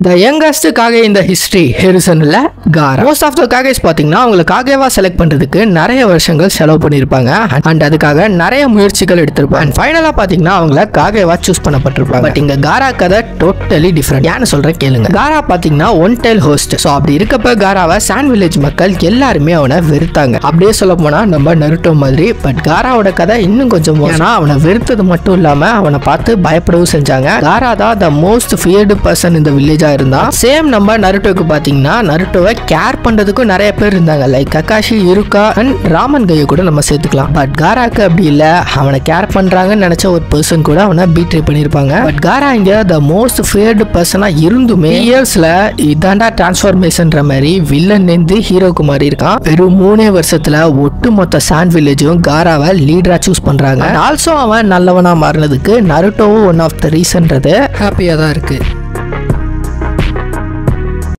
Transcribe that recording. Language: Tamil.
த யங்கஸ்ட் காகே இந்த ஹிஸ்டரி ஹெரிசன்ல காரா. மோஸ்ட் ஆஃப் த காகேஸ் பாத்தீங்கன்னா அவங்களை காகேவா செலக்ட் பண்றதுக்கு நிறைய வருஷங்கள் செலவு பண்ணிருப்பாங்க அண்ட் அதுக்காக நிறைய முயற்சிகள் எடுத்திருப்பாங்க அண்ட் ஃபைனலா பாத்தீங்கன்னா அவங்கள காகேவா சூஸ் பண்ணப்பட்டிருப்பாங்க. பட் இங்க காரா கதை டோட்டலி டிஃபரெண்ட். ஏன்னு சொல்றேன் கேளுங்க. காரா பாத்தீங்கன்னா ஒன் டெல் ஹோஸ்ட். ஸோ அப்படி இருக்கப்ப காராவை சாண்ட் வில்லேஜ் மக்கள் எல்லாருமே அவனை வெறுத்தாங்க. அப்படியே சொல்ல போனா நம்ம நருட்டோ மாதிரி. பட் காராவோட கதை இன்னும் கொஞ்சம் ஏன்னா அவனை வெறுத்தது மட்டும் இல்லாம அவனை பார்த்து பயப்படவும் செஞ்சாங்க. காரா தான் த மோஸ்ட் ஃபியர்டு பர்சன் இந்த வில்லேஜா இருந்தா. சேம் நம்ம நருட்டோக்கு பாத்தீங்கன்னா நருட்டோவை கேர் பண்றதுக்கும் நிறைய பேர் இருந்தாங்க. லைக் ககாஷி, யுருகா அண்ட் ராமன் கையை கூட நம்ம சேர்த்துக்கலாம். பட் காராக்கு அப்படி இல்ல. அவனை கேர் பண்றாங்கன்னு நினைச்ச ஒரு பர்சன் கூட அவனை பீட்ரே பண்ணிருப்பாங்க. பட் காரா இங்க த மோஸ்ட் ஃபியர்டு பர்சனா இருந்துமே இயர்ஸ்ல இதாண்டா டிரான்ஸ்ஃபார்மேஷன்ற மாதிரி வில்லன் இருந்து ஹீரோக்கு மாறி இருக்கான். வெறும் 3 வருஷத்துல ஒட்டுமொத்த சாண்ட் வில்லேஜும் காராவை லீடரா சூஸ் பண்றாங்க. ஆல்சோ அவன் நல்லவனா மாறினதுக்கு நருட்டோவும் ஒன் ஆஃப் த ரீசன்றது ஹாப்பியா தான் இருக்கு.